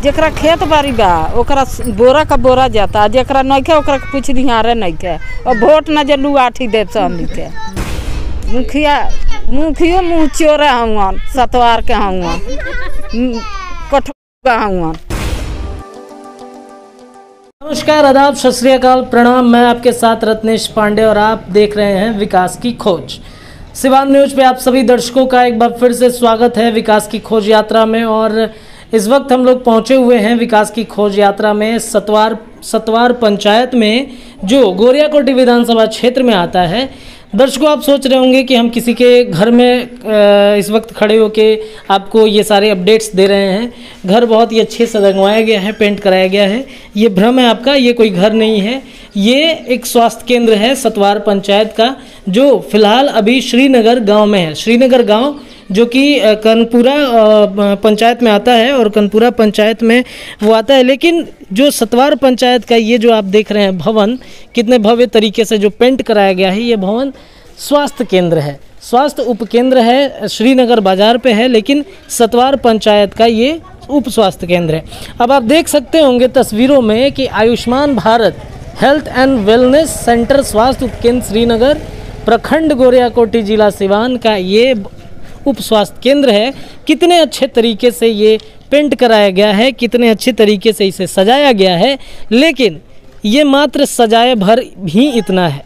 जेकरा खेत बाड़ी बा ओकरा बोरा का बोरा जाता, जेकरा नइखे ओकरा कुछ दिहारे नइखे। और वोट न जे लुआठी दे हमनी के। मुखियो मुँह चोरे हवन, सतवार के हवन, कठोर हवन। नमस्कार, आदाब, सत श्री अकाल, प्रणाम। मैं आपके साथ रत्नेश पांडे और आप देख रहे हैं विकास की खोज। सिवान न्यूज पे आप सभी दर्शकों का एक बार फिर से स्वागत है विकास की खोज यात्रा में। और इस वक्त हम लोग पहुंचे हुए हैं विकास की खोज यात्रा में सतवार पंचायत में, जो गोरियाकोटी विधानसभा क्षेत्र में आता है। दर्शकों, आप सोच रहे होंगे कि हम किसी के घर में इस वक्त खड़े होके आपको ये सारे अपडेट्स दे रहे हैं। घर बहुत ही अच्छे से रंगवाया गया है, पेंट कराया गया है। ये भ्रम है आपका, ये कोई घर नहीं है। ये एक स्वास्थ्य केंद्र है सतवार पंचायत का, जो फिलहाल अभी श्रीनगर गांव में है। श्रीनगर गांव जो कि कनपुरा पंचायत में आता है, और कनपुरा पंचायत में वो आता है। लेकिन जो सतवार पंचायत का ये जो आप देख रहे हैं भवन, कितने भव्य तरीके से जो पेंट कराया गया है, ये भवन स्वास्थ्य केंद्र है, स्वास्थ्य उपकेंद्र है। श्रीनगर बाजार पे है, लेकिन सतवार पंचायत का ये उप स्वास्थ्य केंद्र है। अब आप देख सकते होंगे तस्वीरों में कि Ayushman Bharat health and wellness centre स्वास्थ्य उपकेंद्र श्रीनगर, प्रखंड गोरियाकोटी, जिला सिवान का ये उप स्वास्थ्य केंद्र है। कितने अच्छे तरीके से ये पेंट कराया गया है, कितने अच्छे तरीके से इसे सजाया गया है। लेकिन ये मात्र सजाए भर भी इतना है।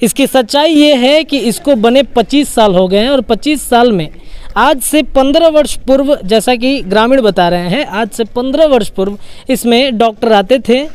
इसकी सच्चाई ये है कि इसको बने 25 साल हो गए हैं, और 25 साल में आज से 15 वर्ष पूर्व, जैसा कि ग्रामीण बता रहे हैं, आज से 15 वर्ष पूर्व इसमें डॉक्टर आते थे।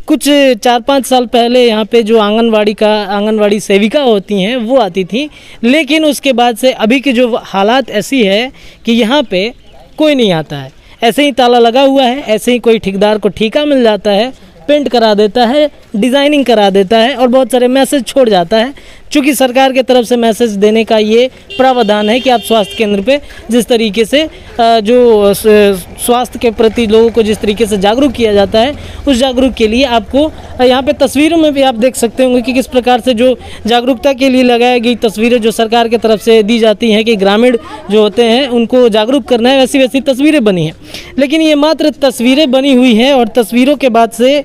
कुछ 4-5 साल पहले यहाँ पे जो आंगनवाड़ी सेविका होती हैं वो आती थी। लेकिन उसके बाद से अभी की जो हालात ऐसी है कि यहाँ पे कोई नहीं आता है। ऐसे ही ताला लगा हुआ है, ऐसे ही कोई ठेकेदार को ठेका मिल जाता है, पेंट करा देता है, डिज़ाइनिंग करा देता है, और बहुत सारे मैसेज छोड़ जाता है। चूँकि सरकार के तरफ से मैसेज देने का ये प्रावधान है कि आप स्वास्थ्य केंद्र पे जिस तरीके से जो स्वास्थ्य के प्रति लोगों को जिस तरीके से जागरूक किया जाता है, उस जागरूक के लिए आपको यहाँ पे तस्वीरों में भी आप देख सकते होंगे कि किस प्रकार से जो जागरूकता के लिए लगाई गई तस्वीरें जो सरकार के तरफ से दी जाती हैं कि ग्रामीण जो होते हैं उनको जागरूक करना है, वैसी वैसी तस्वीरें बनी हैं। लेकिन ये मात्र तस्वीरें बनी हुई हैं, और तस्वीरों के बाद से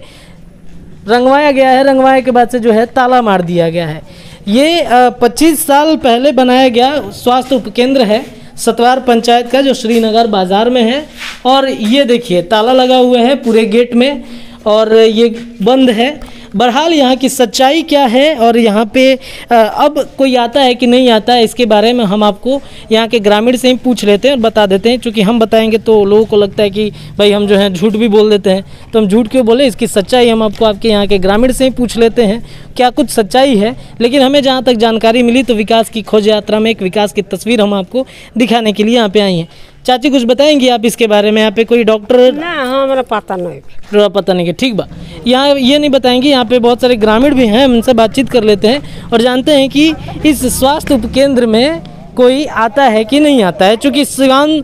रंगवाया गया है, रंगवाए के बाद से जो है ताला मार दिया गया है। ये 25 साल पहले बनाया गया स्वास्थ्य उपकेंद्र है सतवार पंचायत का, जो श्रीनगर बाजार में है। और ये देखिए ताला लगा हुआ है पूरे गेट में, और ये बंद है। बहरहाल यहाँ की सच्चाई क्या है, और यहाँ पे अब कोई आता है कि नहीं आता है, इसके बारे में हम आपको यहाँ के ग्रामीण से ही पूछ लेते हैं और बता देते हैं। क्योंकि हम बताएंगे तो लोगों को लगता है कि भाई हम जो है झूठ भी बोल देते हैं, तो हम झूठ क्यों बोले। इसकी सच्चाई हम आपको आपके यहाँ के ग्रामीण से ही पूछ लेते हैं क्या कुछ सच्चाई है। लेकिन हमें जहाँ तक जानकारी मिली तो विकास की खोज यात्रा में एक विकास की तस्वीर हम आपको दिखाने के लिए यहाँ पे आई हैं। चाची, कुछ बताएंगी आप इसके बारे में? यहाँ पे कोई डॉक्टर ना, हमारा पता नहीं, पता नहीं है। ठीक बा, यहाँ ये नहीं बताएंगे। यहाँ पे बहुत सारे ग्रामीण भी हैं, उनसे बातचीत कर लेते हैं और जानते हैं कि इस स्वास्थ्य उपकेंद्र में कोई आता है कि नहीं आता है। चूँकि सिवान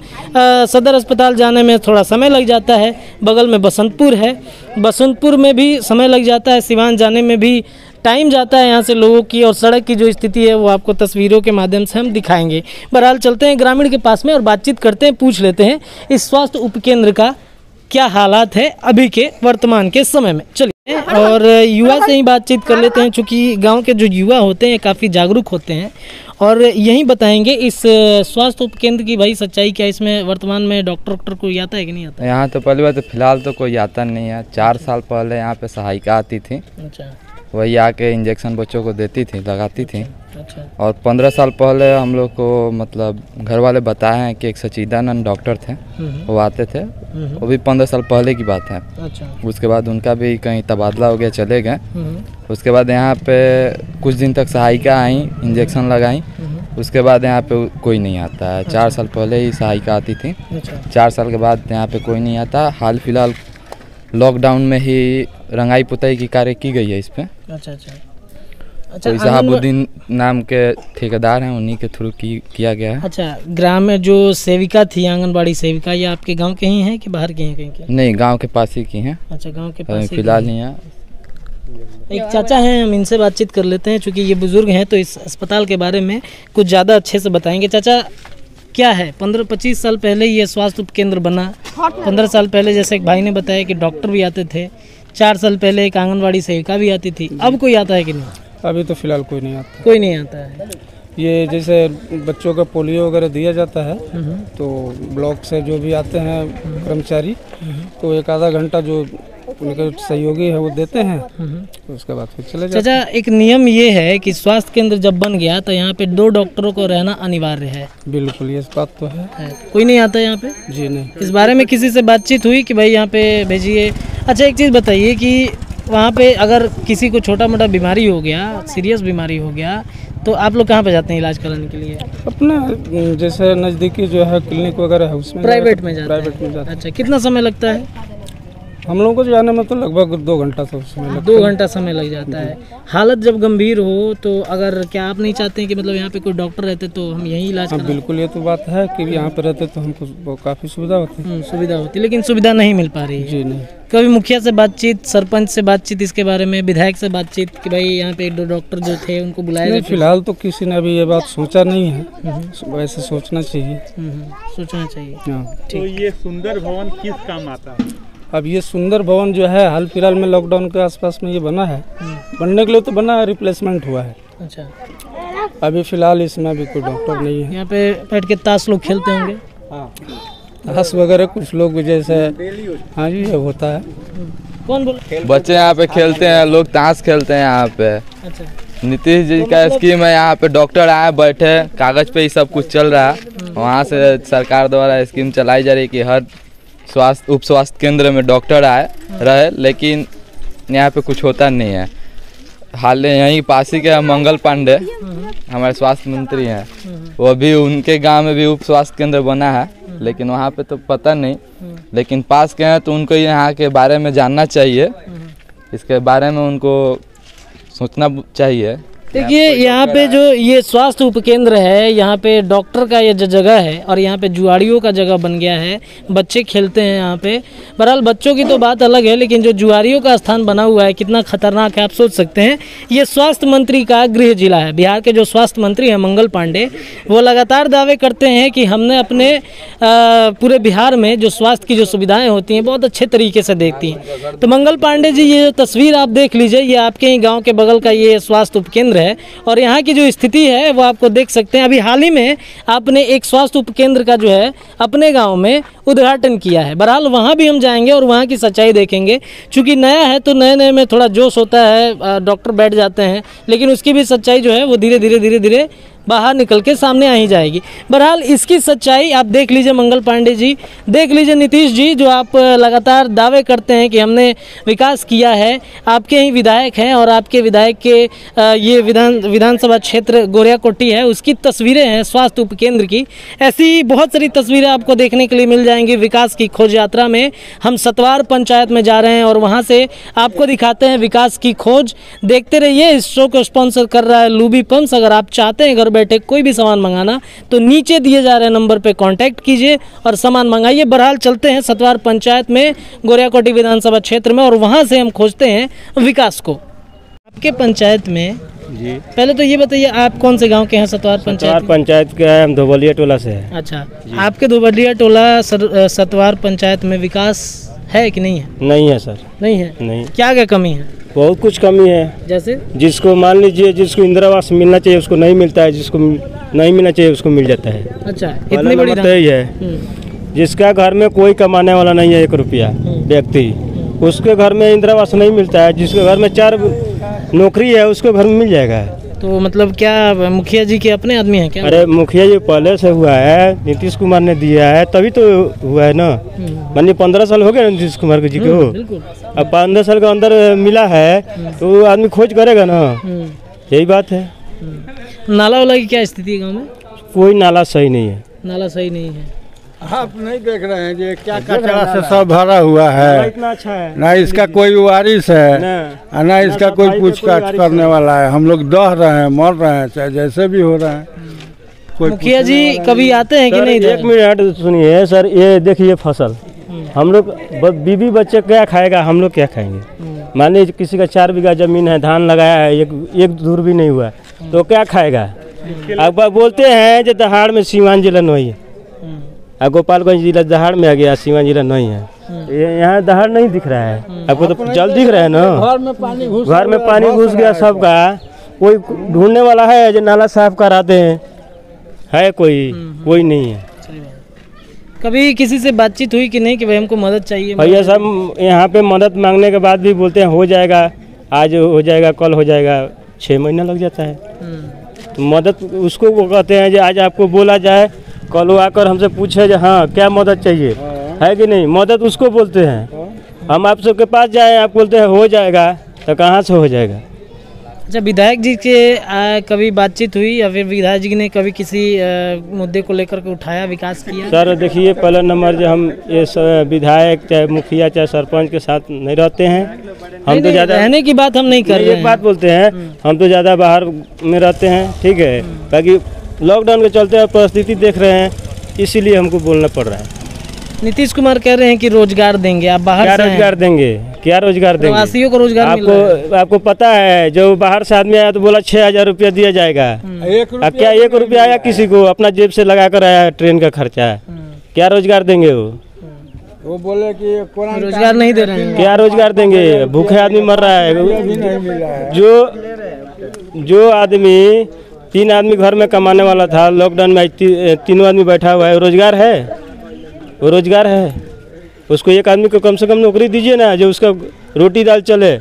सदर अस्पताल जाने में थोड़ा समय लग जाता है, बगल में बसंतपुर है, बसंतपुर में भी समय लग जाता है, सिवान जाने में भी टाइम जाता है यहाँ से लोगों की। और सड़क की जो स्थिति है वो आपको तस्वीरों के माध्यम से हम दिखाएंगे। बहरहाल चलते हैं ग्रामीण के पास में और बातचीत करते हैं, पूछ लेते हैं इस स्वास्थ्य उपकेंद्र का क्या हालात है अभी के वर्तमान के समय में। चलिए, और युवा से ही बातचीत कर लेते हैं, चूँकि गाँव के जो युवा होते हैं काफ़ी जागरूक होते हैं, और यही बताएंगे इस स्वास्थ्य उपकेंद्र की भाई सच्चाई क्या। इसमें वर्तमान में डॉक्टर कोई आता है कि नहीं आता? यहाँ तो पहली बात तो फिलहाल तो कोई आता नहीं है। 4 साल पहले यहाँ पे सहायिका आती थी। अच्छा। वही आके इंजेक्शन बच्चों को देती थी, लगाती थी। अच्छा। और 15 साल पहले हम लोग को मतलब घर वाले बताए हैं कि एक सचिदानंद डॉक्टर थे, वो आते थे। वो भी 15 साल पहले की बात है। अच्छा। उसके बाद उनका भी कहीं तबादला हो गया, चले गए। उसके बाद यहाँ पे कुछ दिन तक सहायिका आई, इंजेक्शन लगाई। उसके बाद यहाँ पे कोई नहीं आता है। 4 साल पहले ही सहायिका आती थी। 4 साल के बाद यहाँ पे कोई नहीं आता। हाल फिलहाल लॉकडाउन में ही रंगाई पुताई की कार्य की गई है इस पे। अच्छा अच्छा। अच्छा, शहाबुद्दीन नाम के ठेकेदार हैं, उन्हीं के थ्रू किया गया है। अच्छा, ग्राम में जो सेविका थी, आंगनबाड़ी सेविका, ये आपके गांव के ही हैं कि बाहर के हैं कहीं के? नहीं, गांव के पास ही की हैं। अच्छा, गांव के पास फिलहाल ही हैं। एक चाचा हैं, हम इनसे बातचीत कर लेते हैं। चूँकि ये बुजुर्ग हैं तो इस अस्पताल के बारे में कुछ ज़्यादा अच्छे से बताएंगे। चाचा, क्या है? 15-25 साल पहले ये स्वास्थ्य उपकेंद्र बना। 15 साल पहले जैसे एक भाई ने बताया कि डॉक्टर भी आते थे। 4 साल पहले एक आंगनवाड़ी सेविका भी आती थी। अब कोई आता है कि नहीं? अभी तो फिलहाल कोई नहीं आता। कोई नहीं आता है। ये जैसे बच्चों का पोलियो वगैरह दिया जाता है तो ब्लॉक से जो भी आते हैं कर्मचारी तो 1 आधा घंटा जो उनके सहयोगी है वो देते हैं तो उसके बाद फिर चले जाते चाचा, एक नियम ये है कि स्वास्थ्य केंद्र जब बन गया तो यहाँ पे 2 डॉक्टरों को रहना अनिवार्य है। हैं। बिल्कुल ये बात तो है। कोई नहीं आता यहाँ पे? जी नहीं। इस बारे में किसी से बातचीत हुई कि भाई यहाँ पे भेजिए? अच्छा, एक चीज़ बताइए कि वहाँ पे अगर किसी को छोटा मोटा बीमारी हो गया, सीरियस बीमारी हो गया, तो आप लोग कहाँ पे जाते हैं इलाज कराने के लिए? अपना जैसे नज़दीकी जो है क्लिनिक वगैरह है उसमें प्राइवेट में जाते प्राइवेट में जाते हैं। अच्छा, कितना समय लगता है? हम लोगों को जाने में तो लगभग 2 घंटा तो उसमें लगता 2 घंटा समय लग जाता है। हालत जब गंभीर हो तो अगर क्या आप नहीं चाहते हैं कि मतलब यहाँ पे कोई डॉक्टर रहते तो हम यहीं इलाज हाँ कराएं? बिल्कुल, ये तो बात है कि यहाँ पे रहते तो हमको काफ़ी सुविधा होती है। सुविधा होती, लेकिन सुविधा नहीं मिल पा रही है। जी नहीं। कभी मुखिया से बातचीत, सरपंच से बातचीत इसके बारे में, विधायक से बातचीत कि भाई यहाँ पे 1-2 डॉक्टर जो थे उनको बुलाया नहीं, जाए? फिलहाल तो किसी ने अभी ये बात सोचा नहीं है। वैसे सोचना चाहिए। सोचना चाहिए। हाँ। तो ये सुंदर भवन किस काम आता है? अब ये सुंदर भवन जो है हाल फिलहाल में लॉकडाउन के आसपास में ये बना है। बनने के लिए तो बना है, रिप्लेसमेंट हुआ है। अच्छा, अभी फिलहाल इसमें अभी कोई डॉक्टर नहीं है। यहाँ पे बैठ के ताश लोग खेलते होंगे? हंस वगैरह कुछ लोग भी जैसे, हाँ जी ये होता है। कौन बोल? बच्चे यहाँ पे खेलते हैं, लोग ताश खेलते हैं यहाँ पे। अच्छा, नीतीश जी का स्कीम है, यहाँ पे डॉक्टर आए बैठे, कागज पे ही सब कुछ चल रहा है। वहाँ से सरकार द्वारा स्कीम चलाई जा रही है कि हर उप स्वास्थ्य केंद्र में डॉक्टर आए रहे, लेकिन यहाँ पे कुछ होता नहीं है। हाल यहीं पास ही के मंगल पांडे हमारे स्वास्थ्य मंत्री हैं, वो भी उनके गांव में भी उप स्वास्थ्य केंद्र बना है, लेकिन वहाँ पे तो पता नहीं। लेकिन पास के हैं तो उनको यहाँ के बारे में जानना चाहिए, इसके बारे में उनको सोचना चाहिए। देखिए यहाँ पे जो ये स्वास्थ्य उपकेंद्र है, यहाँ पे डॉक्टर का ये जो जगह है और यहाँ पे जुआड़ियों का जगह बन गया है। बच्चे खेलते हैं यहाँ पे। बहरहाल बच्चों की तो बात अलग है, लेकिन जो जुआड़ियों का स्थान बना हुआ है कितना खतरनाक है आप सोच सकते हैं। ये स्वास्थ्य मंत्री का गृह जिला है। बिहार के जो स्वास्थ्य मंत्री हैं मंगल पांडे, वो लगातार दावे करते हैं कि हमने अपने पूरे बिहार में जो स्वास्थ्य की जो सुविधाएँ होती हैं बहुत अच्छे तरीके से देखती हैं। तो मंगल पांडे जी, ये जो तस्वीर आप देख लीजिए, ये आपके ही गाँव के बगल का ये स्वास्थ्य उपकेंद्र है और यहाँ की जो स्थिति है वो आपको देख सकते हैं। अभी हाल ही में आपने एक स्वास्थ्य उपकेंद्र का जो है अपने गांव में उद्घाटन किया है। बहरहाल वहाँ भी हम जाएंगे और वहाँ की सच्चाई देखेंगे। चूँकि नया है तो नए नए में थोड़ा जोश होता है, डॉक्टर बैठ जाते हैं, लेकिन उसकी भी सच्चाई जो है वो धीरे धीरे बाहर निकल के सामने आ ही जाएगी। बहरहाल इसकी सच्चाई आप देख लीजिए मंगल पांडे जी, देख लीजिए नीतीश जी, जो आप लगातार दावे करते हैं कि हमने विकास किया है। आपके ही विधायक हैं और आपके विधायक के ये विधानसभा क्षेत्र गोरियाकोटी है, उसकी तस्वीरें हैं स्वास्थ्य उपकेंद्र की। ऐसी बहुत सारी तस्वीरें आपको देखने के लिए मिल जाएंगी विकास की खोज यात्रा में। हम सतवार पंचायत में जा रहे हैं और वहाँ से आपको दिखाते हैं विकास की खोज। देखते रहिए। इस शो को स्पॉन्सर कर रहा है लूबी पंप्स। अगर आप चाहते हैं घर बैठे कोई भी सामान मंगाना तो नीचे दिए जा रहे नंबर पे कांटेक्ट कीजिए और सामान मंगाइए। बहरहाल चलते हैं सतवार पंचायत में, गोरियाकोटी विधानसभा क्षेत्र में, और वहां से हम खोजते हैं विकास को। आपके पंचायत में जी, पहले तो ये बताइए आप कौन से गांव के हैं? सतवार पंचायत के हैं, हम धोबलिया टोला से हैं। अच्छा, आपके धोबलिया टोला सतवार पंचायत में विकास है कि नहीं है? नहीं है सर। नहीं है? नहीं। क्या क्या कमी है? बहुत कुछ कमी है। जैसे जिसको मान लीजिए जिसको इंदिरा आवास मिलना चाहिए उसको नहीं मिलता है, जिसको नहीं मिलना चाहिए उसको मिल जाता है। अच्छा, इतनी बड़ी तो यही है। जिसका घर में कोई कमाने वाला नहीं है 1 रुपया व्यक्ति, उसके घर में इंदिरा आवास नहीं मिलता है। जिसके घर में 4 नौकरी है उसके घर में मिल जाएगा। तो मतलब क्या मुखिया जी के अपने आदमी हैं क्या? अरे मुखिया जी पहले से हुआ है, नीतीश कुमार ने दिया है तभी तो हुआ है ना। मानिए 15 साल हो गए नीतीश कुमार जी को, अब 15 साल के अंदर मिला है तो आदमी खोज करेगा ना। यही बात है। नाला वाला की क्या स्थिति है गाँव में? कोई नाला सही नहीं है। नाला सही नहीं है। आप नहीं देख रहे हैं ये क्या कचरा से सब भरा हुआ है। इतना अच्छा है ना इसका कोई वारिस है ना इसका कोई पूछताछ करने वाला है। हम लोग दह रहे हैं, मर रहे हैं, चाहे जैसे भी हो रहा है। मुखिया जी कभी आते हैं कि नहीं? 1 मिनट सुनिए सर, ये देखिए फसल, हम लोग बीवी बच्चे क्या खाएगा, हम लोग क्या खाएंगे? मान लीजिए किसी का 4 बीघा जमीन है, धान लगाया है, एक धूर भी नहीं हुआ तो क्या खाएगा? अब बोलते हैं जो दहाड़ में सीमान जलन हुई है, और गोपालगंज जिला दहाड़ में आ गया, सीवान जिला नहीं है। यहाँ दहाड़ नहीं दिख रहा है आपको, तो जल दिख रहा है ना। घर में पानी घुस गया सबका, कोई ढूंढने वाला है जो नाला साफ कराते हैं, है कोई नहीं है। कभी किसी से बातचीत हुई कि नहीं कि भाई हमको मदद चाहिए? भैया सब यहाँ पे मदद मांगने के बाद भी बोलते हैं हो जाएगा, आज हो जाएगा, कल हो जाएगा, 6 महीना लग जाता है। तो मदद उसको वो कहते हैं जो आज आपको बोला जाए, कल वो आकर हमसे पूछे जो हाँ क्या मदद चाहिए, है कि नहीं, मदद उसको बोलते हैं। हम आप सबके पास जाए, आप बोलते हैं हो जाएगा, तो कहाँ से हो जाएगा। अच्छा, विधायक जी के कभी बातचीत हुई या फिर विधायक जी ने कभी किसी मुद्दे को लेकर के उठाया, विकास किया? सर देखिए, पहला नंबर जो हम ये विधायक चाहे मुखिया चाहे सरपंच के साथ नहीं रहते हैं। हम तो ज़्यादा रहने की बात हम नहीं कर रहे हैं, एक बात बोलते हैं, हम तो ज़्यादा बाहर में रहते हैं, ठीक है, ताकि लॉकडाउन के चलते परिस्थिति देख रहे हैं, इसीलिए हमको बोलना पड़ रहा है। नीतीश कुमार कह रहे हैं कि रोजगार देंगे, आप बाहर क्या रोजगार देंगे, क्या रोजगार देंगे? प्रवासियों को रोजगार आपको पता है, जो बाहर से आदमी आया तो बोला 6,000 रुपया दिया जाएगा। क्या 1 रुपया आया किसी को? अपना जेब से लगा कर आया ट्रेन का खर्चा। क्या रोजगार देंगे? वो बोले कि रोजगार नहीं दे रहे हैं। क्या रोजगार देंगे? भूखे आदमी मर रहा है। जो आदमी 3 आदमी घर में कमाने वाला था, लॉकडाउन में 3 आदमी बैठा हुआ है, रोजगार है? वो रोजगार है? उसको एक आदमी को कम से कम नौकरी दीजिए ना, जो उसका रोटी दाल चले।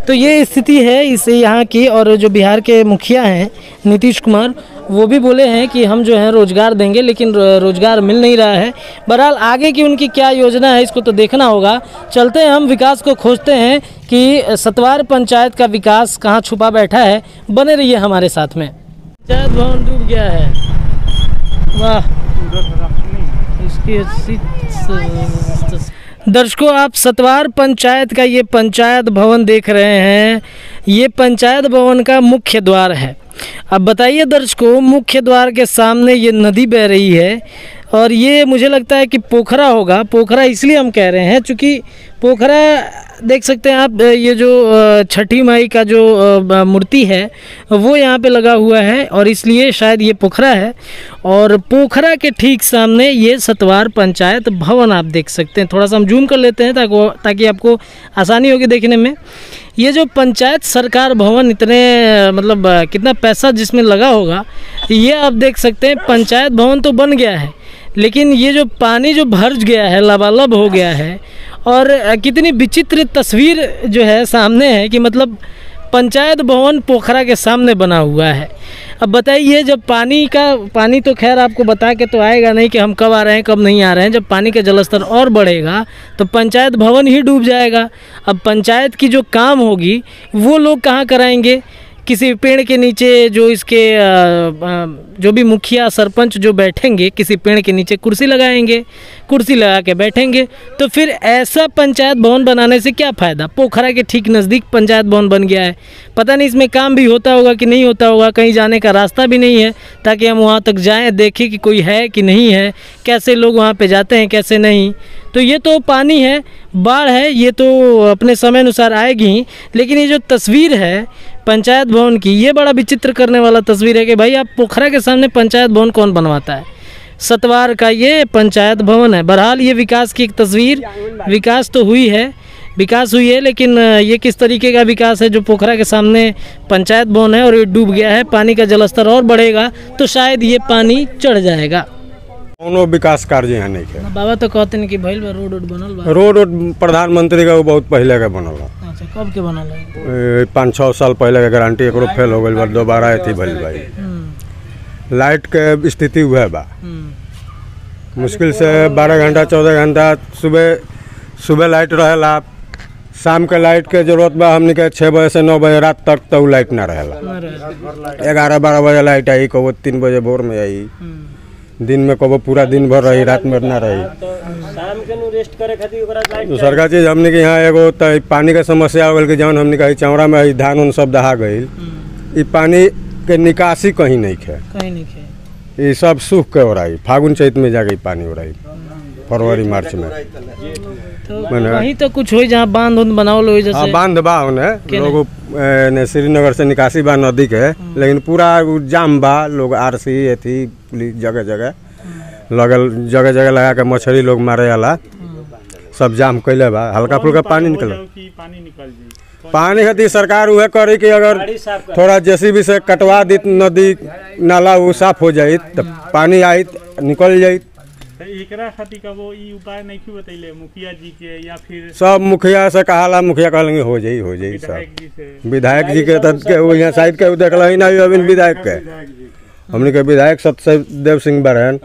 तो ये स्थिति है इसे यहाँ की। और जो बिहार के मुखिया हैं नीतीश कुमार, वो भी बोले हैं कि हम जो है रोजगार देंगे, लेकिन रोजगार मिल नहीं रहा है। बहरहाल आगे की उनकी क्या योजना है, इसको तो देखना होगा। चलते हैं, हम विकास को खोजते हैं कि सतवार पंचायत का विकास कहाँ छुपा बैठा है। बने रहिए हमारे साथ में। पंचायत भवन डूब गया है, वाह। दर्शकों, आप सतवार पंचायत का ये पंचायत भवन देख रहे हैं। ये पंचायत भवन का मुख्य द्वार है। अब बताइए दर्शकों, मुख्य द्वार के सामने ये नदी बह रही है और ये मुझे लगता है कि पोखरा होगा। पोखरा इसलिए हम कह रहे हैं क्योंकि पोखरा देख सकते हैं आप, ये जो छठी माई का जो मूर्ति है वो यहाँ पे लगा हुआ है और इसलिए शायद ये पोखरा है। और पोखरा के ठीक सामने ये सतवार पंचायत भवन आप देख सकते हैं। थोड़ा सा हम जूम कर लेते हैं ताकि आपको आसानी होगी देखने में। ये जो पंचायत सरकार भवन, इतने मतलब कितना पैसा जिसमें लगा होगा, ये आप देख सकते हैं। पंचायत भवन तो बन गया है, लेकिन ये जो पानी जो भर गया है, लबालब हो गया है। और कितनी विचित्र तस्वीर जो है सामने है कि मतलब पंचायत भवन पोखरा के सामने बना हुआ है। अब बताइए, जब पानी तो खैर आपको बता के तो आएगा नहीं कि हम कब आ रहे हैं कब नहीं आ रहे हैं। जब पानी का जलस्तर और बढ़ेगा तो पंचायत भवन ही डूब जाएगा। अब पंचायत की जो काम होगी वो लोग कहाँ कराएंगे? किसी पेड़ के नीचे जो इसके जो भी मुखिया सरपंच जो बैठेंगे, किसी पेड़ के नीचे कुर्सी लगाएंगे, कुर्सी लगा के बैठेंगे। तो फिर ऐसा पंचायत भवन बनाने से क्या फ़ायदा? पोखरा के ठीक नज़दीक पंचायत भवन बन गया है। पता नहीं इसमें काम भी होता होगा कि नहीं होता होगा, कहीं जाने का रास्ता भी नहीं है ताकि हम वहाँ तक जाएं, देखें कि कोई है कि नहीं है, कैसे लोग वहाँ पे जाते हैं कैसे नहीं। तो ये तो पानी है, बाढ़ है, ये तो अपने समय अनुसार आएगी ही। लेकिन ये जो तस्वीर है पंचायत भवन की, ये बड़ा विचित्र करने वाला तस्वीर है कि भाई आप पोखरा के सामने पंचायत भवन कौन बनवाता है? सतवार का ये पंचायत भवन है। बहरहाल ये विकास की एक तस्वीर, विकास तो हुई है, लेकिन ये किस तरीके का विकास है जो पोखरा के सामने पंचायत भवन है और ये डूब गया है। पानी का जलस्तर और बढ़ेगा तो शायद ये पानी चढ़ जाएगा। कोनो विकास कार्य यहाँ नहीं है। बाबा तो कहते हैं कि भइल बा, रोड बनल बा। रोड प्रधानमंत्री का बहुत पहले का बनल बा। अच्छा, कब के बनल है? 5-6 साल पहले के गारंटी एकरो फेल हो गई बा, दोबारा अथी भइल भाई। लाइट के स्थिति हुआ बा, मुश्किल से 12 घंटा 14 घंटा सुबह लाइट रहेला, शाम के लाइट के जरूरत बा हमने के 6 बजे से 9 बजे रात तक तो लाइट ना रहेला। 11-12 बजे लाइट आई, कबो 3 बजे भोर में आई, दिन में कबो पूरा दिन भर रही, रात में ना रही। दूसरा चीज हमने के यहाँ एगो पानी के समस्या हो गई कि जौन हमने कही चौरा में धान उन सब दहा गई, पानी के निकासी कहीं नहीं है, ये सब सूख के हो रही। फागुन चैत में जाके पानी हो रही, फरवरी मार्च में। तो कहीं तो कुछ हो जहाँ बांध उंध बनावल हो जैसे। हाँ बांध बा उन्हें लोग ने श्रीनगर से निकासी बा नदी के, लेकिन पूरा जाम बा। लोग आरसी एथी पुलिस जगह जगह लगल, जगह जगह लगा के मछली लोग मारे वाला सब जाम कैले बा। हल्का फुल्का पानी निकल पानी खातिर सरकार वह करे कि अगर थोड़ा जेसीबी से कटवा दी नदी नाला वो साफ हो जाए तो पानी आई निकल जाए। एकरा खातिर का वो ई उपाय नहीं क्यों बतैले मुखिया जी के या फिर सब मुखिया से कहाला, मुखिया कहलेंगे हो जाई सब। विधायक जी के तक के वो यहाँ साइड के देखल ही नहीं अभी विधायक के। हमने के विधायक सत्यदेव सिंह बरहन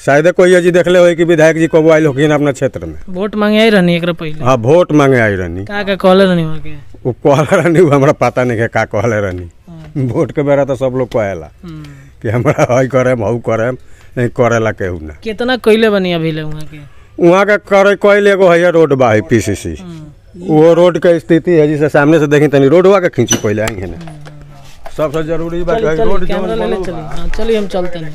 शायद कोई जी देखले हो कि विधायक जी कब आयल होकिन अपना क्षेत्र में वोट मांगे आई रहनी एकरा पहले। हाँ वोट मांगे आई रहनी। का कहले रहनी वहाँ के? वो कहले रहनी, वो हमरा पता नहीं है का कहले रहनी। वोट के बेरा तो सब लोग कहेला कि हमरा हई करेम हऊ करेम, नहीं करेला केहू ना। कितना कइले बनी अभी ले वहाँ के? वहाँ के करे कइले एगो है रोड बा है पीसीसी। वो रोड के स्थिति है जिसे सामने से देखी तनी रोडवा के खींची पहले आई है ना। सबसे जरूरी बात है रोड कैमरा ले ले चलिए। हाँ चलिए हम चलते हैं।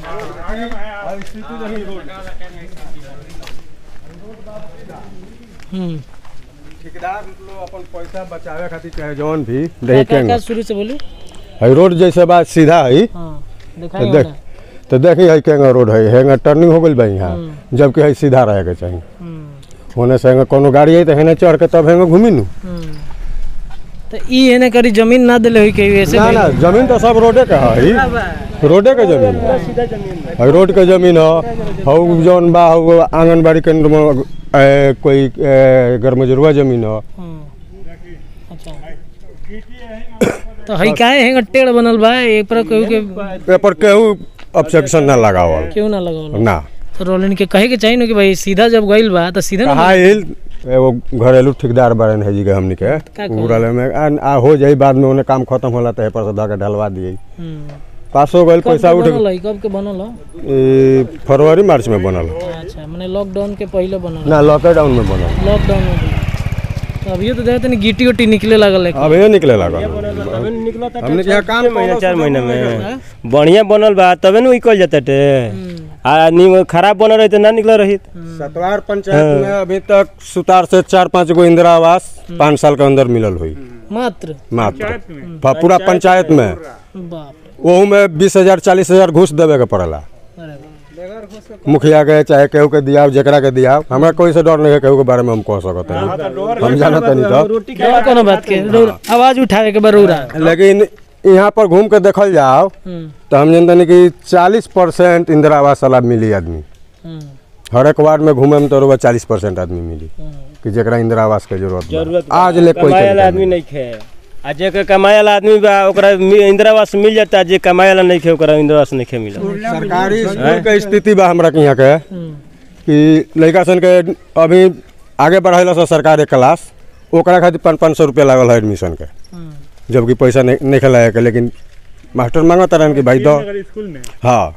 ठेकेदार लोग अपन पैसा बचावे खातिर चाहे जौन भी देखेंगे। क्या शुरू से बोली? है रोड जैसे बात सीधा है दिखाई देख तो देखी है केंगा रोड है हेंगा टर्निंग हो गई बा यहाँ, जबकि है सीधा रहे के चाहिए। होने से हेंगा कोनो गाड़ी है तो हेने चढ़ के तब हेंगा घूमी नू। तो ई हेने करी जमीन ना दिले हुई के ऐसे ना ना जमीन तो सब रोडे का है, रोडे के जमीन है, रोड के जमीन है। जौन बा आंगनबाड़ी केंद्र में कोई गरमजरुआ जमीन है। तो हई काहे हेंगा टेढ़ बनल बा ए पर केहू के ए पर केहू ऑब्जेक्शन ना लगावल, क्यों ना लगावल ना। तो रोलिन के कहे के चाहिए ना कि भाई सीधा जब गइल बा तो सीधा ना एगो घरेलू ठेकेदार बरन है जी के हमनी के पूरा में आ हो जाई, बाद में उन्हें काम खत्म होला तो पर से धके ढलवा दिए। पास हो गइल पैसा उठ कब के बनल ह? फरवरी मार्च में बनल। अच्छा माने लॉकडाउन के पहले बनल ना, लॉकडाउन में बनल। लॉकडाउन में तो अभी तो देखते नहीं गिट्टी उट्टी निकले लागल है। अभी निकले लागल। हमने के काम महीना 4 महीना में बढ़िया बनल बा तबे न निकल जाता टे। आ खराब बनल रही तो ना निकल रही। सतवार पंचायत में अभी तक सुतार से 4-5 गो इंदिरा आवास 5 साल के अंदर मिलल हुई मात्र पूरा पंचायत में। वो में 20,000 40,000 घूस देवे के पड़ेला मुखिया के चाहे केहू के दिया जकरा के दिया। हमरा कोई से डर नहीं है केहू के बारे में हम कह सकते हैं, हम जानते नहीं तो कोनो बात के आवाज उठावे के बरूरा। लेकिन यहाँ पर घूम के देखल जाओ तो हम जानते नहीं कि 40% इंदिरा आवास वाला मिली आदमी। हर एक वार्ड में घूमे में तो 40% आदमी मिली कि जकरा इंदिरा आवास के जरूरत आज ले कोई आदमी नहीं खे। आ जे कमाए वाला आदमी बा ओकरा इंदिरा आवास मिल जाता, जे कमाए वाला नहीं खे ओकरा इंदिरा आवास नहीं खे मिला। सरकारी स्कूल के स्थिति बा हमरा के यहाँ के कि लड़का सन के अभी आगे बढ़ाइला से सरकार एक क्लास ओकरा खातिर 500 रुपया लागल है एडमिशन के, जबकि पैसा नहीं खिलाया के। लेकिन मास्टर मांगा तरह कि भाई दो। हाँ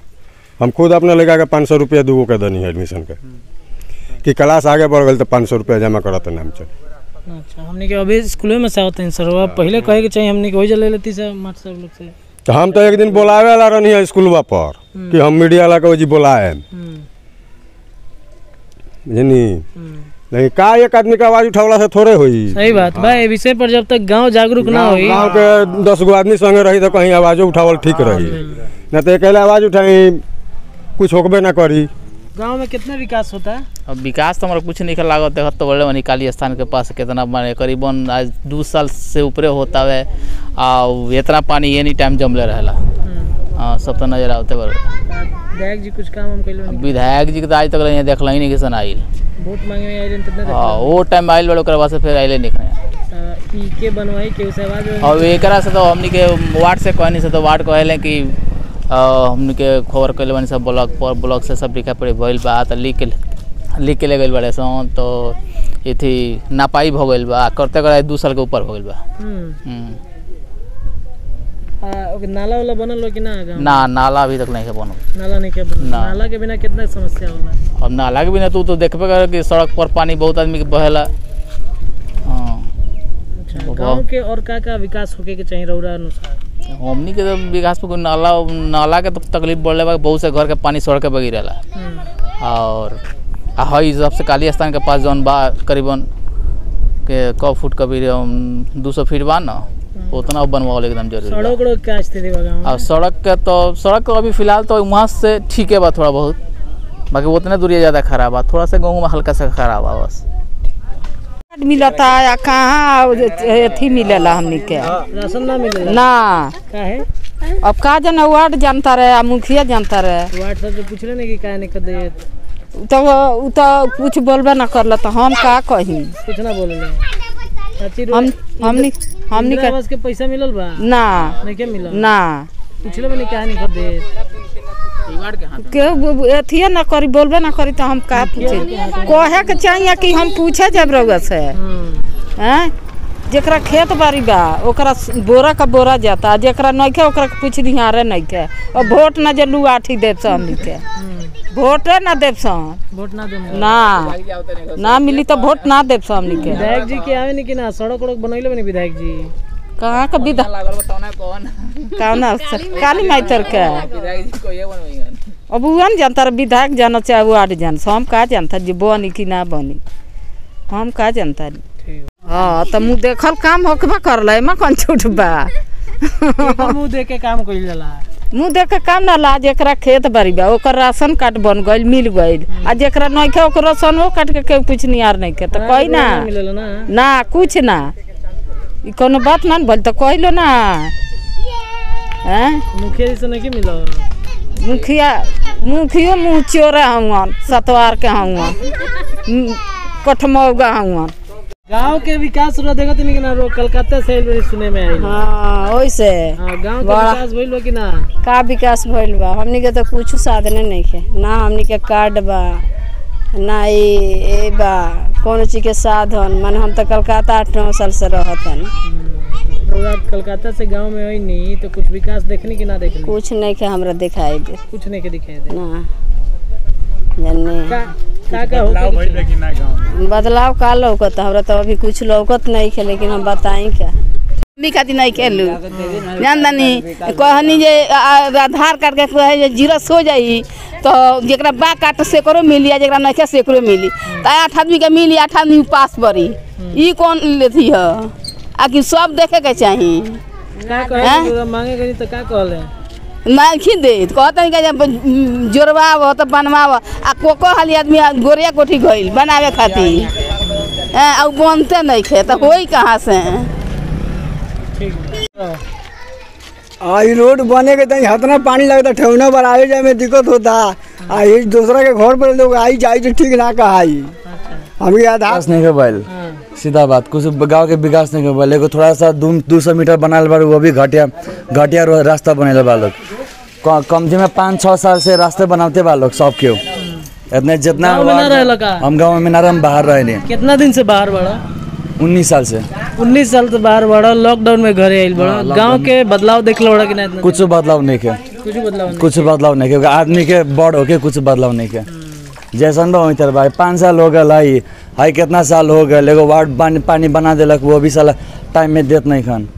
हम खुद अपने लड़का के 500 रुपया दूगो के दनी है एडमिशन के कि क्लास आगे बढ़ गई तो 500 रुपया जमा करते नाम चल। अच्छा हमने के अभी स्कूल में से होते हैं सर, पहले कहे के चाहिए हमने के वही ले लेती सर मास्टर साहब लोग से। तो हम तो एक दिन बुलावे वाला रहनी है स्कूलवा पर कि हम मीडिया वाला को जी बुलाए जनी नहीं का एक आदमी का आवाज उठावला से थोड़े हुई। सही बात भाई, विषय पर जब तक गांव जागरूक ना होई, गांव के 10 गो आदमी संगे रही तो कहीं आवाज उठावल ठीक रही, ना तो अकेले आवाज उठाई कुछ होकबे ना करी। गांव में कितना विकास होता है? अब विकास तो हमारा कुछ नहीं लागत देखत तो बड़े मनी काली स्थान के पास कितना माने करीबन आज 2 साल से ऊपरे होता है और इतना पानी एनी टाइम जमले रहेला। हाँ सब तो नजर आते बराबर। विधायक जी कुछ काम हम कैले? विधायक जी के आज तक यहाँ देखल ही नहीं किसान आइल। वोट मांगे में आइल तब ना? हाँ वो टाइम आइल बड़े बाद से फिर आइले निकले ई के बनवाई के से आवाज। और एकरा से तो हमनी के वार्ड से कहनी से तो वार्ड कहले कि हमनी के खबर कैले बनी सब ब्लॉक पर, ब्लॉक से सब लिखा पड़े भइल बा तो लिख के ले गइल बड़े सन तो इथी नापाई हो गइल बा करते करते 2 साल के ऊपर हो गइल बा। ओके नाला वाला बनल हो कि ना? ना नाला अभी तक नहीं है बनल। नाला नहीं के बनल? नाला के बिना कितना समस्या होला। अब नाला के बिना तू तो देखबे कर कि सड़क पर पानी बहुत आदमी के बहेला। अच्छा गांव के और का विकास होके के चाहिए रौरा अनुसार? हमनी के तो विकास पे नाला के तो तकलीफ बढ़ले बा, बहुत से घर के पानी सड़क के बगी रहेला और आ हई सबसे काली स्थान के पास जौन बा करीबन के 100 फुट कभी 200 फीट बा ना, उतना बनवावल एकदम जरूरी बा। सड़क रोड क्या स्थिति बा गाँव में? और सड़क तो अभी फिलहाल तो वहाँ से ठीक है बा थोड़ा बहुत, बाकी उतने दूरिया ज़्यादा खराब बा, थोड़ा सा गाँव में हल्का सा खराब बा बस। मिलता है कहाँ अथी मिलेला हमनी के राशन ना मिलेला ना। का है? अब का जना वार्ड जानता रहे, मुखिया जानता रहे, वार्ड सब पूछले नहीं कि काहे नहीं कर दे, तो कुछ बोलबे ना करला तो हम का कही। कुछ ना बोले हमनी के आवास के पैसा मिलल बा ना, नहीं क्या मिलल ना पूछले बनी काहे नहीं कर दे, के अथिए ना करी, बोलबे ना करी तो हम का पूछे। कहे के चाहिए कि हम पूछे जब रउआ से हैं, जेकरा खेत बाड़ी बा ओकरा बोरा का बोरा जाता, जेकरा नइखे ओकरा के पूछ दिहारे नइखे। और वोट ना जलू आठी देव से हमनी के, वोटे ना देव से, वोट ना दे ना मिली तो वोट ना देव से हमनी के। विधायक जी के आवे नहीं कि ना, सड़क उड़क बनैले बनी विधायक जी कहाँ का विधायक काली माइतर के अब उन जानता रहे, विधायक जाना चाहे वार्ड जान, हम का जानता जी बनी कि ना बनी, हम का जानता। हाँ तो मुँह देखल काम होकबा करला, एमा कौन छूट बा। मुँह देख के काम कइल जाला, मुँह देख के काम ना ला। जेकरा खेत बाड़ी बा ओकर राशन कार्ड बन गइल, मिल गइल, आ जेकरा नइखे ओकर राशनो कार्ड के कुछ नियार नइखे तो कही ना ना कुछ ना, ई कोनो बात ना बोल तो कहलो ना। हैं मुखिया जी से नहीं मिलो, मुखियो मुँह चोरे हवन, सतवार के हवन, कठमौगा हवन। गांव के विकास रो देखत नहीं कि ना, रो कलकत्ता से आइल सुने में आइल। हाँ ओइसे गांव के विकास भइल बा कि ना? का विकास भइल बा? हमनी के तो कुछ साधन नहीं है ना, हमनी के कार्ड बा ना ए बा कोनो चीज के साधन। मन हम तो कलकत्ता 8-9 साल से रहतन। कलकत्ता से गांव में आई नहीं तो कुछ विकास देखनी कि ना देखनी? कुछ नहीं के हमरा दिखाई दे, कुछ नहीं के दिखाई दे ना जाने का बदलाव का लौकत हमरा तो अभी कुछ लौकत नहीं है, लेकिन हम बताई क्या खाती नहीं खेलू जान दानी कहनी जे आधार कार्ड के कहे जीरोस हो जाई तो जरा बा काट से करो मिली, जरा नहीं से करो मिली, तो 8 आदमी के मिली, 8 आदमी पास पड़ी। ई कौन लेती है? आखिर सब देखे के चाहिए। मांगे गई तो का कहले नहीं दे कहते कि जोड़वा तो बनवाव आ कोको हाली आदमी गोरिया कोठी गई बनावे खातिर और बनते नहीं खे तो होई कहाँ से? आई रोड बने के तई हतना पानी लगता, ठेवना पर आवे जाए में दिक्कत होता। आई दूसरा के घर पर लोग आई जाई तो ठीक ना कहाई। हम आधार नहीं के बैल सीधा बात, कुछ गांव के विकास नहीं के बैल, एगो थोड़ा सा 200 मीटर बनाल बा, वो भी घटिया रास्ता बनेले बा लोग। कम से कम 5-6 साल से रास्ते बनाते बा लोग सब क्यों इतने जितना हम गाँव में ना रहे, हम बाहर रहे नहीं। कितना दिन से बाहर बड़ा? 19 साल से। 19 साल से बाहर बड़ा, लॉकडाउन में घरे आइल बड़ा। गांव के बदलाव देख लो कि नहीं? कुछ बदलाव नहीं के, कुछ बदलाव नहीं के, आदमी के बड़ होके कुछ बदलाव नहीं के। जैसन बा वही तरह भाई 5 साल हो गए, हाई कितना साल हो गए, एगो वार्ड पानी बना दिलक, वो भी साला टाइम में देत नहीं खान।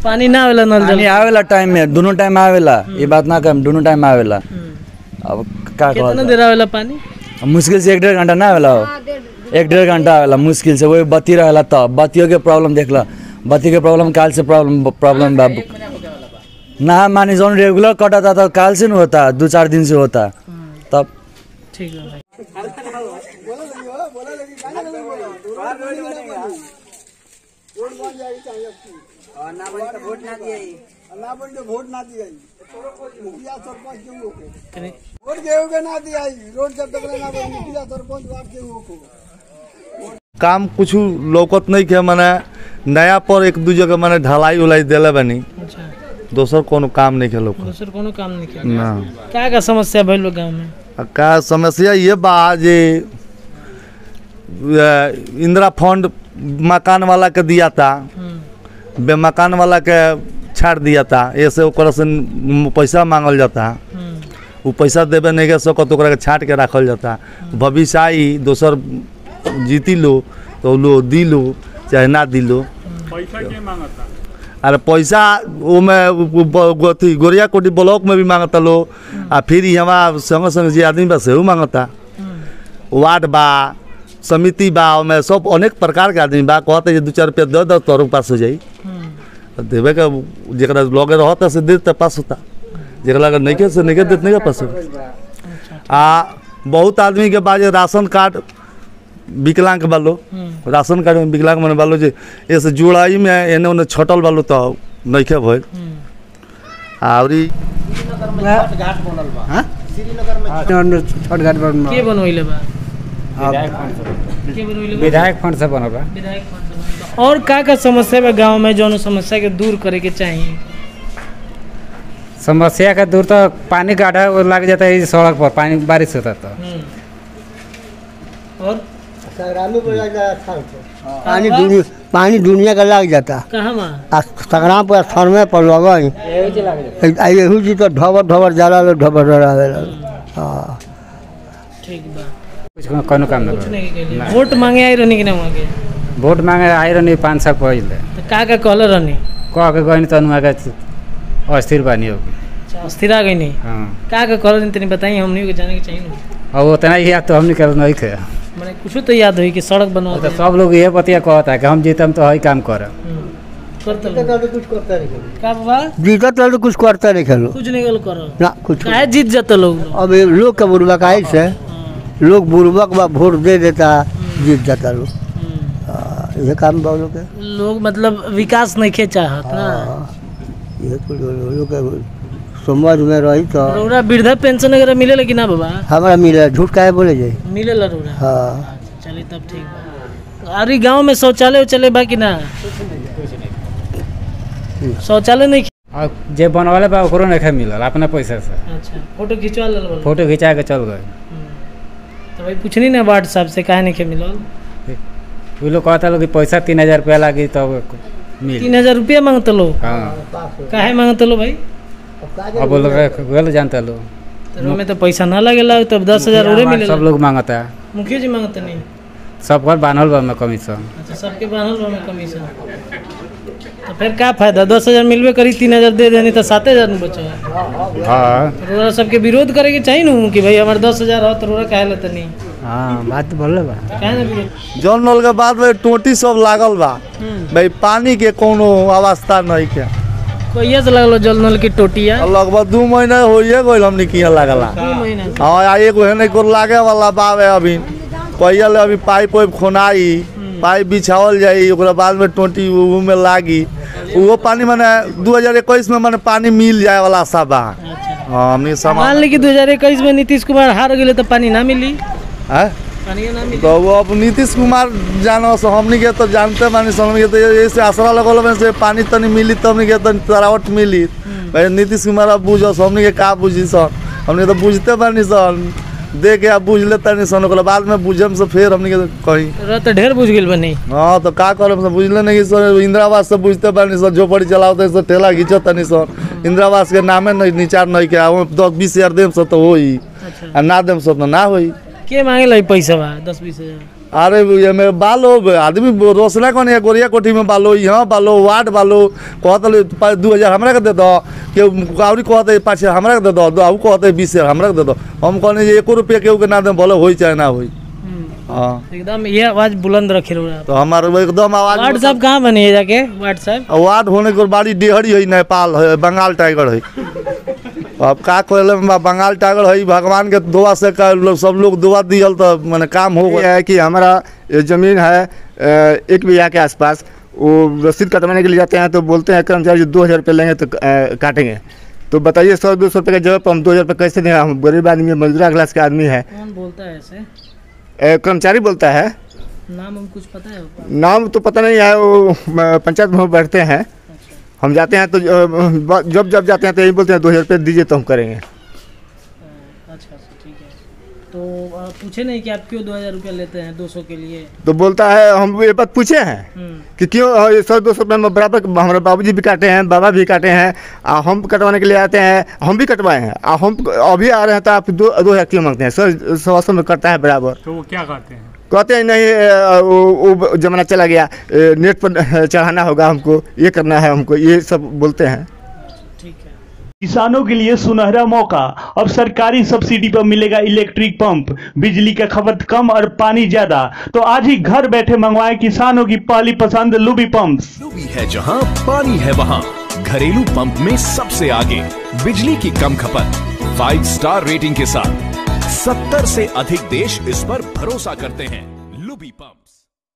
पानी ना आवेला, नल जल आवेला टाइम में, दोनों टाइम आवेला, ये बात ना कम, दोनों टाइम आवेला। अब का कितना देर आवेला पानी? मुश्किल से 1-1.5 घंटा ना आवेला, 1-1.5 घंटा आवेला मुश्किल से। वही बत्ती रहेला तब, बत्तियों के प्रॉब्लम देख ला, बत्ती के प्रॉब्लम काल से प्रॉब्लम बा ना मानी जौन रेगुलर कटा था काल से नहीं होता, 2-4 दिन से होता तब। ठीक है काम कुछ लौकत नहीं के, माने नया पर 1-2 जगह माने ढलाई उलाई दिले बनी। दोसर कोनो काम नहीं के लोग, दोसर कोनो काम नहीं के ना। क्या का समस्या भइल गांव में? का समस्या ये बा जे इंदिरा फंड मकान वाला के दिया था, बेमकान वाला के छाड़ दिया था, ऐसे ओकरा से पैसा मांगल जाता, वो पैसा देवे नहीं के सकत, ओकरा के छाट के रखल जाता। भविष्य आई दोसर जीती लो तो लो दी लो चाहे ना दी लो। पैसा के मांगता? अरे पैसा वो में अथी गोरिया कोटी ब्लॉक में भी मांगता लो, आ फिर हमारा संग संग जी आदमी बस वो मांगता। वार्ड बा, समिति बा, में सब अनेक प्रकार के आदमी बा। कहते हैं 2-4 रुपया दे दो तो पास हो जाई। देवे का जरा लगे रहता से देते पास होता, जरा नहीं के से नहीं के देते नहीं पास होता। बहुत आदमी के बाद राशन कार्ड विकलांग वालो, राशन कार्ड में विकलांग मन वालो जे ऐसे जुड़ाई में एने ओने छटल वालो तो नहीं के भइल। आवरी घाट बनल बा, हां श्रीनगर में छठ घाट बनल के बनवइले बा? विधायक फंड से बनल बा। विधायक फंड से। और का समस्या बा गांव में जौन समस्या के दूर करे के चाहिए? समस्या का दूर तो पानी गाढ़ा लग जाता है सड़क पर, पानी बारिश होता तो। और पानी दुनिया का लग जाता। कहाँ संग्राम पर समय पर लगा यही जी तो ढबर जाला लो ढबर आवेला। हां ठीक बा, कुछ कोनो काम नहीं। वोट मांगे आई रहनी कि ना मांगे? वोट मांगे आई रहनी 5 साल पहले। तो का कहल रहनी? कह के गई तो अनुआ अस्थिर बानी होगी। अस्थिर आ गई नहीं? हां का कहल रहनी तनी बताई, हमनी के जाने के चाहिए ना। अब उतना ही याद तो हमने कर नहीं थे, माने कुछ तो याद होई कि सड़क बनवा तो सब लोग ये बतिया कहता है कि हम जीतम तो हई काम करब। कुछ करता नहीं का बाबा? जीतत तो कुछ करता नहीं खेलो, कुछ नहीं गल करो ना कुछ। काहे जीत जाता लोग? अब लोग का बुरबक आई से लोग बुरबक बा वोट दे देता, जीत जाता लोग। ये काम बा लोग मतलब विकास नहीं के चाहत ना। ये तो लोग समझ में रही तो। रोरा वृद्धा पेंशन वगैरह मिले कि ना बाबा? हमारा मिले, झूठ काहे बोले जाए? मिले ला रोरा? हाँ चलिए तब ठीक बा। अरे गांव में शौचालय उचालय बा कि ना? शौचालय नहीं और जे बनवाले बा ओकरो नहीं मिलल अपना पैसा से। अच्छा, फोटो खिंचवा ले? फोटो खिंचा के चल गए। तो भाई पूछनी ना वार्ड साहब से काहे नहीं मिलल? वो लोग कहता लोग कि पैसा 3000 रुपया लगी तब मिल। 3000 रुपया मांगता लो? हाँ काहे मांगता लो भाई? अब वो लोग जानता लो तो में तो पैसा ना लगेला तब 10,000 और मिलेला। सब लोग मांगता है, मुखिया जी मांगता नहीं? सब पर बांधल बा में कमीशन। अच्छा, सबके बांधल बा में कमीशन। तो फिर क्या फायदा? 10,000 मिलवे करी, 3,000 दे देनी तो 7,000 में बचा। हाँ रोरा सबके विरोध करे के चाहिए ना कि भाई हमारे 10,000 हो तो रोरा काहे लेता नहीं? हाँ बात बोल बा। काहे ना विरोध? जौन नल के बाद में टोटी सब लागल बा भाई, पानी के कोनो अवस्था नहीं के। कहिया से लगल जल नल की टोटिया? लगभग 2 महीना होइए गइल हमनी किया लागला। 2 महीना? हाँ एगो है को लागे वाला बावे अभी कहिया ले अभी पाइप वाइप खोनाई, पाइप बिछावल जाई, ओकरा बाद में टोटी में लागी। वो पानी माने 2021 में माने पानी मिल जाए वाला सब बा। हाँ हमनी मान ली कि 2021 में नीतीश कुमार हार गए तो पानी ना मिली? है तो वो अब नीतीश कुमार जानो सो हमनी के तो जानते बानी सन के तो ऐसे आसरा लगल में से पानी तनी मिली तो हमनी के तो तरावट मिली। भाई नीतीश कुमार अब बुझो हमनी के का बुझी सन, हमनी तो बुझते बानी सन, दे के अब बुझ लेता नहीं सन, ओकरा बाद में बुझम से फिर हमनी के कहीं तो ढेर बुझ गेल बनी। हां तो का करब से बुझले नहीं सर, इंदिरा आवास से बुझते बानी सन, झोपड़ी चलावते से ठेला घिचत नहीं सन, इंदिरा आवास के नामे नहीं निचार नहीं के 10-20 हजार देम से तो होई, आ ना देम से तो ना होई। के मांगे लाई पैसा बा 10-20 हजार? अरे ये में बालो आदमी रोसना कौन है, गोरिया कोठी में बालो, यहाँ बालो, वार्ड बालो, कहते 2,000 हमरा के दे दो, के गावरी कहते 5 हमरा के दे दो, दो कहते 20,000 हमरा के दे दो। हम कहने 1 रुपया केहू के ना दे, बोलो होई चाहे ना होई। हाँ एकदम ये आवाज बुलंद रखे रहो तो हमारे एकदम आवाज। वार्ड साहब कहाँ बने है जाके? वार्ड साहब वार्ड होने के बाड़ी डेहरी है, नेपाल है, बंगाल टाइगर है। अब का कहले बंगाल टाइगर है, भगवान के दुआ से सब लोग दुआ दियल तो मैंने काम हो गया है। कि हमारा ज़मीन है 1 बीघा के आसपास, वो रसीद कटवाने के लिए जाते हैं तो बोलते हैं कर्मचारी 2,000 रुपये लेंगे तो काटेंगे। तो बताइए 100-200 रुपये की जगह पर हम 2,000 रुपये कैसे दें? हम गरीब आदमी, मजदूरा क्लास के आदमी है। कौन बोलता है ऐसे? कर्मचारी बोलता है। नाम हम कुछ पता है? नाम तो पता नहीं है, वो पंचायत में बैठते हैं। हम जाते हैं तो जब जाते हैं तो यही बोलते हैं 2,000 रुपये दीजिए तो हम करेंगे। अच्छा ठीक है। तो पूछे नहीं कि आप क्यों 2,000 रुपया लेते हैं 200 के लिए? तो बोलता है, हम ये बात पूछे हैं कि क्यों 100-200 रुपये में बराबर हमारे बाबूजी भी काटे हैं, बाबा भी काटे हैं, हम कटवाने के लिए आते हैं, हम भी कटवाए हैं, हम अभी आ रहे हैं तो आप 2,000 क्यों मांगते हैं? 100 में करता है बराबर। तो वो क्या कहते हैं? कहते हैं नहीं वो जमाना चला गया, नेट पर चढ़ाना होगा हमको, ये करना है हमको, ये सब बोलते हैं। किसानों के लिए सुनहरा मौका। अब सरकारी सब्सिडी पर मिलेगा इलेक्ट्रिक पंप, बिजली का खपत कम और पानी ज्यादा। तो आज ही घर बैठे मंगवाएं किसानों की पहली पसंद लुबी पंप्स। लुबी है जहां पानी है वहां, घरेलू पंप में सबसे आगे, बिजली की कम खपत, 5 स्टार रेटिंग के साथ 70 से अधिक देश इस पर भरोसा करते हैं। लुबी पंप्स।